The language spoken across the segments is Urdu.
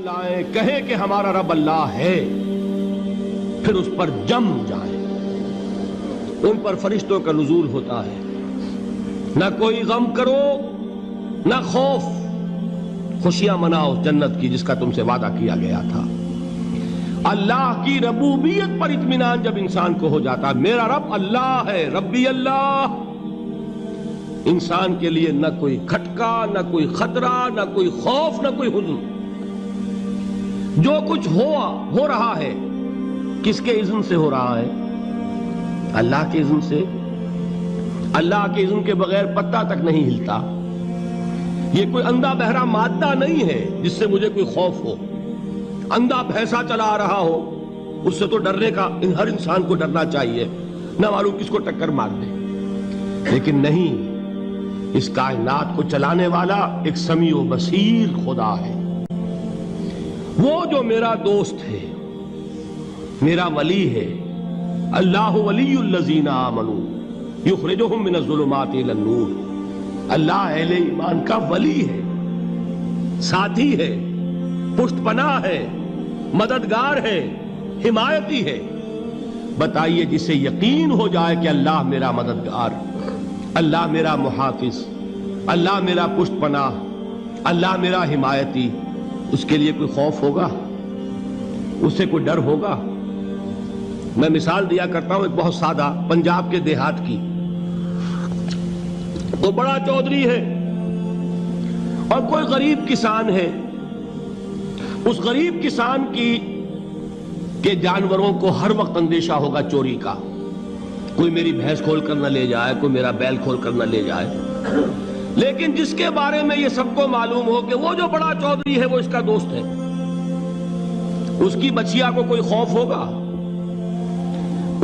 لائیں کہیں کہ ہمارا رب اللہ ہے، پھر اس پر جم جائیں۔ ان پر فرشتوں کا نزول ہوتا ہے، نہ کوئی غم کرو نہ خوف، خوشیاں مناؤ جنت کی جس کا تم سے وعدہ کیا گیا تھا۔ اللہ کی ربوبیت پر اطمینان جب انسان کو ہو جاتا ہے، میرا رب اللہ ہے، ربی اللہ، انسان کے لیے نہ کوئی کھٹکا، نہ کوئی خطرہ، نہ کوئی خوف، نہ کوئی حزن۔ جو کچھ ہو رہا ہے کس کے اذن سے ہو رہا ہے؟ اللہ کے اذن سے۔ اللہ کے اذن کے بغیر پتہ تک نہیں ہلتا۔ یہ کوئی اندھا بہرا مادہ نہیں ہے جس سے مجھے کوئی خوف ہو۔ اندھا بھینسا چلا آ رہا ہو اس سے تو ڈرنے کا ہر انسان کو ڈرنا چاہیے، نہ معلوم کس کو ٹکر مار دے۔ لیکن نہیں، اس کائنات کو چلانے والا ایک سمیع و بصیر خدا ہے، وہ جو میرا دوست ہے، میرا ولی ہے۔ اللہ ولی الذین آمنوا یخرجہم من الظلمات الی النور۔ اللہ اہل ایمان کا ولی ہے، ساتھی ہے، پشت پناہ ہے، مددگار ہے، حمایتی ہے۔ بتائیے جسے یقین ہو جائے کہ اللہ میرا مددگار، اللہ میرا محافظ، اللہ میرا پشت پناہ، اللہ میرا حمایتی، اس کے لیے کوئی خوف ہوگا؟ اس سے کوئی ڈر ہوگا؟ میں مثال دیا کرتا ہوں ایک بہت سادہ، پنجاب کے دیہات کی۔ وہ بڑا چودھری ہے اور کوئی غریب کسان ہے۔ اس غریب کسان کے جانوروں کو ہر وقت اندیشہ ہوگا چوری کا، کوئی میری بھینس کھول کر نہ لے جائے، کوئی میرا بیل کھول کر نہ لے جائے۔ لیکن جس کے بارے میں یہ سب کو معلوم ہو کہ وہ جو بڑا چودھری ہے وہ اس کا دوست ہے، اس کی بچیا کو کوئی خوف ہوگا؟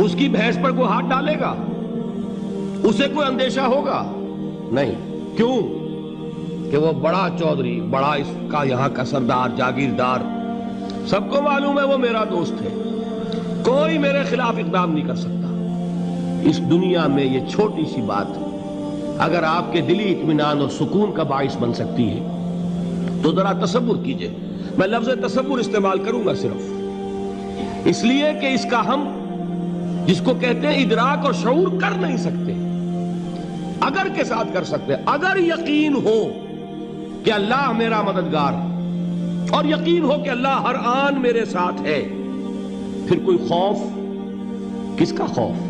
اس کی بھینس پر کوئی ہاتھ ڈالے گا؟ اسے کوئی اندیشہ ہوگا؟ نہیں۔ کیوں؟ کہ وہ بڑا چودھری، بڑا اس کا یہاں کا سردار، جاگیردار، سب کو معلوم ہے وہ میرا دوست ہے، کوئی میرے خلاف اقدام نہیں کر سکتا۔ اس دنیا میں یہ چھوٹی سی بات اگر آپ کے دلی اطمینان اور سکون کا باعث بن سکتی ہے تو ذرا تصور کیجئے۔ میں لفظ تصور استعمال کروں گا صرف اس لیے کہ اس کا ہم جس کو کہتے ہیں ادراک اور شعور کر نہیں سکتے، اگر کے ساتھ کر سکتے۔ اگر یقین ہو کہ اللہ میرا مددگار اور یقین ہو کہ اللہ ہر آن میرے ساتھ ہے، پھر کوئی خوف؟ کس کا خوف؟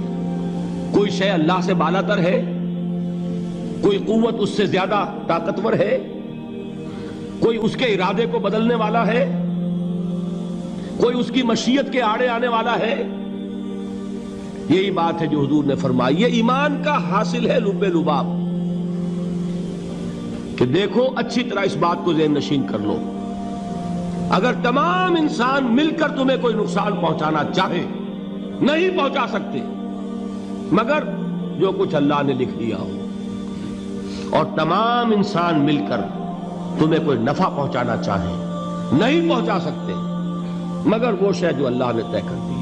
کوئی شے اللہ سے بالا تر ہے؟ کوئی قوت اس سے زیادہ طاقتور ہے؟ کوئی اس کے ارادے کو بدلنے والا ہے؟ کوئی اس کی مشیت کے آڑے آنے والا ہے؟ یہی بات ہے جو حضور نے فرمائی۔ یہ ایمان کا حاصل ہے لب لباب، کہ دیکھو اچھی طرح اس بات کو ذہن نشین کر لو، اگر تمام انسان مل کر تمہیں کوئی نقصان پہنچانا چاہے نہیں پہنچا سکتے، مگر جو کچھ اللہ نے لکھ دیا ہو، اور تمام انسان مل کر تمہیں کوئی نفع پہنچانا چاہے نہیں پہنچا سکتے، مگر وہ شے جو اللہ نے طے کر دی۔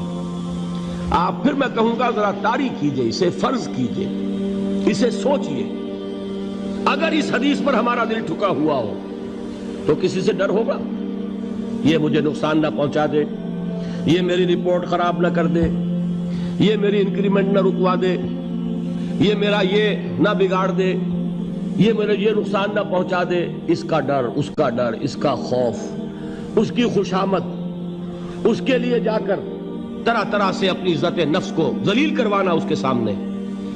آپ پھر میں کہوں گا ذرا طاری کیجئے، اسے فرض کیجئے، اسے سوچئے۔ اگر اس حدیث پر ہمارا دل ٹھکا ہوا ہو تو کسی سے ڈر ہوگا؟ یہ مجھے نقصان نہ پہنچا دے، یہ میری رپورٹ خراب نہ کر دے، یہ میری انکریمنٹ نہ رکوا دے، یہ میرا یہ نہ بگاڑ دے، یہ میرے یہ نقصان نہ پہنچا دے۔ اس کا ڈر، اس کا ڈر، اس کا خوف، اس کی خوشامد، اس کے لیے جا کر طرح طرح سے اپنی عزت نفس کو ذلیل کروانا اس کے سامنے،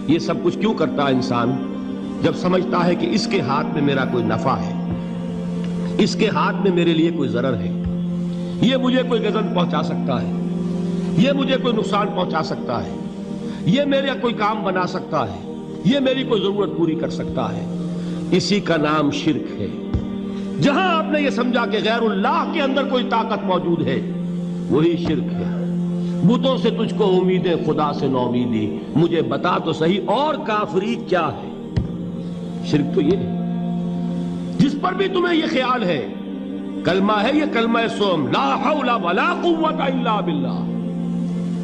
یہ سب کچھ کیوں کرتا ہے انسان؟ جب سمجھتا ہے کہ اس کے ہاتھ میں میرا کوئی نفع ہے، اس کے ہاتھ میں میرے لیے کوئی ضرر ہے، یہ مجھے کوئی غضب پہنچا سکتا ہے، یہ مجھے کوئی نقصان پہنچا سکتا ہے، یہ میرا کوئی کام بنا سکتا ہے، یہ میری کوئی ضرورت پوری کر سکتا ہے، اسی کا نام شرک ہے۔ جہاں آپ نے یہ سمجھا کہ غیر اللہ کے اندر کوئی طاقت موجود ہے، وہی شرک ہے۔ بتوں سے تجھ کو امیدیں، خدا سے نومیدی، مجھے بتا تو صحیح اور کافری کیا ہے؟ شرک تو یہ ہے۔ جس پر بھی تمہیں یہ خیال ہے، کلمہ ہے یہ کلمہ سوم، لا حول ولا قوت الا باللہ،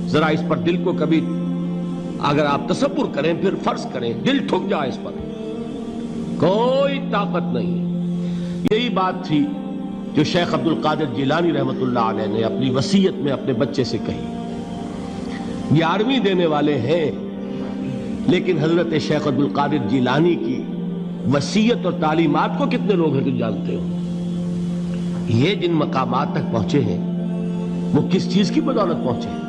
ذرا اس پر دل کو کبھی اگر آپ تصور کریں، پھر فرض کریں، دل ٹھک جائے اس پر، کوئی طاقت نہیں۔ یہی بات تھی جو شیخ عبد القادر جیلانی رحمۃ اللہ علیہ نے اپنی وصیت میں اپنے بچے سے کہی. 11ویں دینے والے ہیں، لیکن حضرت شیخ عبد القادر جیلانی کی وصیت اور تعلیمات کو کتنے لوگ ہیں تو جانتے ہو؟ یہ جن مقامات تک پہنچے ہیں وہ کس چیز کی بدولت پہنچے ہیں؟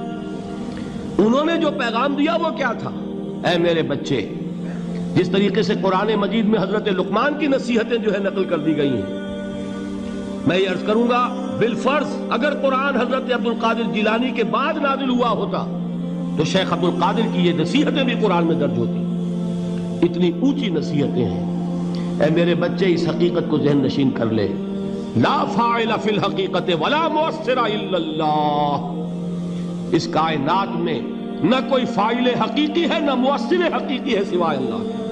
انہوں نے جو پیغام دیا وہ کیا تھا؟ اے میرے بچے، جس طریقے سے قرآن مجید میں حضرت لقمان کی نصیحتیں جو ہے نقل کر دی گئی ہیں، میں یہ عرض کروں گا بالفرض اگر قرآن حضرت عبد القادر جیلانی کے بعد نازل ہوا ہوتا تو شیخ عبد القادر کی یہ نصیحتیں بھی قرآن میں درج ہوتی. اتنی اونچی نصیحتیں ہیں. اے میرے بچے، اس حقیقت کو ذہن نشین کر لے، لا فاعل فی الحقیقت ولا مؤثر الا اللہ. اس کائنات میں نہ کوئی فاعل حقیقی ہے نہ مؤثر حقیقی ہے سوائے اللہ کے.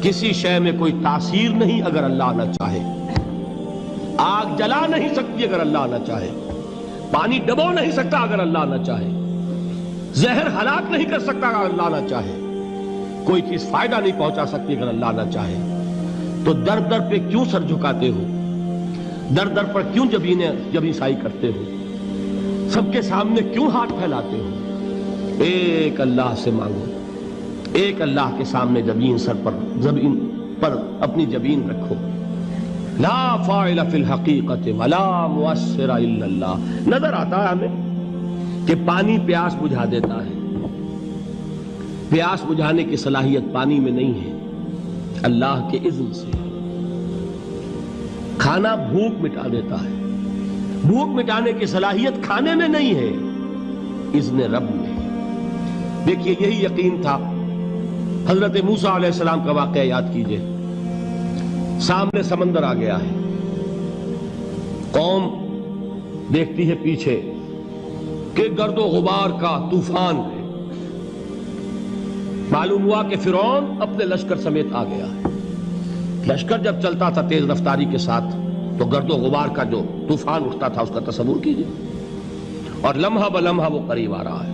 کسی شے میں کوئی تاثیر نہیں اگر اللہ نہ چاہے. آگ جلا نہیں سکتی اگر اللہ نہ چاہے. پانی ڈبو نہیں سکتا اگر اللہ نہ چاہے. زہر ہلاک نہیں کر سکتا اگر اللہ نہ چاہے. کوئی چیز فائدہ نہیں پہنچا سکتی اگر اللہ نہ چاہے. تو در در پہ کیوں سر جھکاتے ہو؟ در در پر کیوں جبیں سائی کرتے ہو؟ سب کے سامنے کیوں ہاتھ پھیلاتے ہو؟ ایک اللہ سے مانگو. ایک اللہ کے سامنے زمین پر اپنی جبین رکھو. لا فاعل فی الحقیقت ولا مؤثر الا اللہ. نظر آتا ہے ہمیں کہ پانی پیاس بجھا دیتا ہے. پیاس بجھانے کی صلاحیت پانی میں نہیں ہے، اللہ کے اذن سے. کھانا بھوک مٹا دیتا ہے. بھوک مٹانے کی صلاحیت کھانے میں نہیں ہے، اذن رب میں. دیکھیے یہی یقین تھا. حضرت موسیٰ علیہ السلام کا واقعہ یاد کیجئے. سامنے سمندر آ گیا ہے. قوم دیکھتی ہے پیچھے کہ گرد و غبار کا طوفان ہے. معلوم ہوا کہ فرعون اپنے لشکر سمیت آ گیا ہے. لشکر جب چلتا تھا تیز رفتاری کے ساتھ تو گرد و غبار کا جو طوفان اٹھتا تھا اس کا تصور کیجئے. اور لمحہ بلمحہ وہ قریب آ رہا ہے.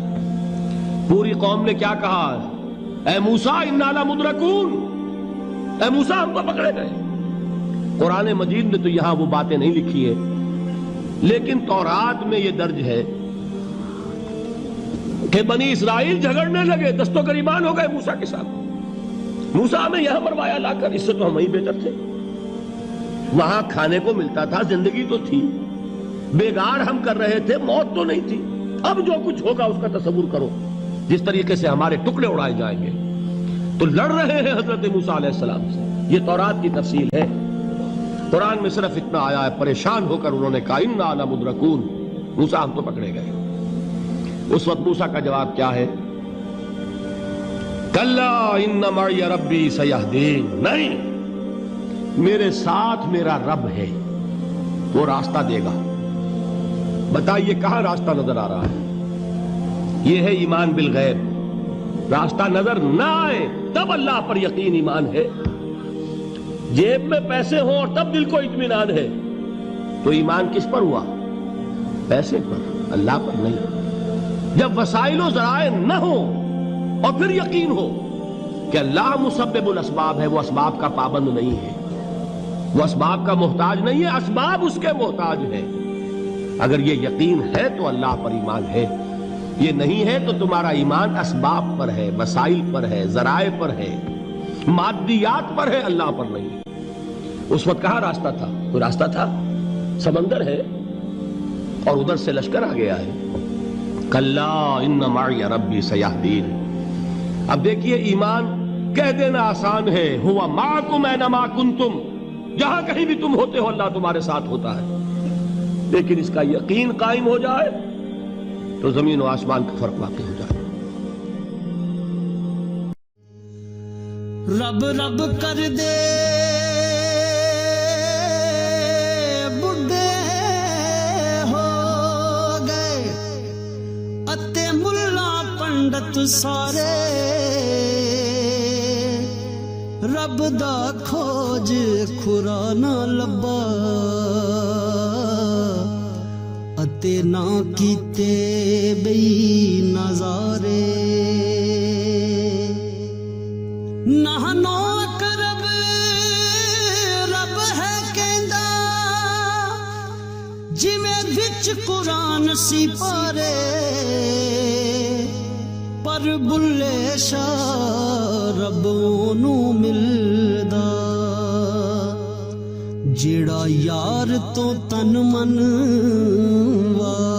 پوری قوم نے کیا کہا؟ اے موسیٰ انا لمدرکون. اے موسیٰ ہم کو پکڑے گئے. قرآن مجید نے تو یہاں وہ باتیں نہیں لکھی ہے، لیکن تورات میں یہ درج ہے کہ بنی اسرائیل جھگڑنے لگے، دست و گریبان ہو گئے موسیٰ کے ساتھ. موسیٰ ہمیں یہاں مروایا لا کر، اس سے تو ہم ہی بہتر تھے. وہاں کھانے کو ملتا تھا، زندگی تو تھی، بیگار ہم کر رہے تھے، موت تو نہیں تھی. اب جو کچھ ہوگا اس کا تصور کرو، جس طریقے سے ہمارے ٹکڑے اڑائے جائیں گے. تو لڑ رہے ہیں حضرت موسیٰ علیہ السلام سے. یہ تورات کی تفصیل ہے. قرآن میں صرف اتنا آیا ہے، پریشان ہو کر انہوں نے کہا انا لمدرکون. موسیٰ ہم تو پکڑے گئے. اس وقت موسیٰ کا جواب کیا ہے؟ کلا ان معی ربی سیہدین. نہیں، میرے ساتھ میرا رب ہے، وہ راستہ دے گا. بتائیے کہاں راستہ نظر آ رہا ہے؟ یہ ہے ایمان بالغیب. راستہ نظر نہ آئے تب اللہ پر یقین ایمان ہے. جیب میں پیسے ہوں اور تب دل کو اطمینان ہے تو ایمان کس پر ہوا؟ پیسے پر، اللہ پر نہیں. جب وسائل و ذرائع نہ ہو اور پھر یقین ہو کہ اللہ مسبب الاسباب ہے، وہ اسباب کا پابند نہیں ہے، وہ اسباب کا محتاج نہیں ہے، اسباب اس کے محتاج ہے. اگر یہ یقین ہے تو اللہ پر ایمان ہے. یہ نہیں ہے تو تمہارا ایمان اسباب پر ہے، وسائل پر ہے، ذرائع پر ہے، مادیات پر ہے، اللہ پر نہیں. اس وقت کہاں راستہ تھا؟ کوئی راستہ تھا؟ سمندر ہے اور ادھر سے لشکر آ گیا ہے. کلا ان معی ربی سیہدین. اب دیکھیے ایمان کہہ دینا آسان ہے، ہوا معکم اینما کنتم. جہاں کہیں بھی تم ہوتے ہو اللہ تمہارے ساتھ ہوتا ہے. لیکن اس کا یقین قائم ہو جائے تو زمین و آسمان کا فرق واقع ہو جائے. رب رب کر دے بڈھے ہو گئے اتے ملا پنڈت سارے. رب دا کھوج کھرا نہ لبا اتے نہ کیتے بئی نظارے. نہنو کرب رب ہے کہندا ਵਿੱਚ ਕੁਰਾਨ ਸੀ ਪਾਰੇ ਪਰ ਬੁੱਲੇ ਸ਼ਾਹ ਰੱਬੋਂ ਨੂੰ ਮਿਲਦਾ ਜਿਹੜਾ ਯਾਰ ਤੋਂ ਤਨ ਮਨ ਵਾ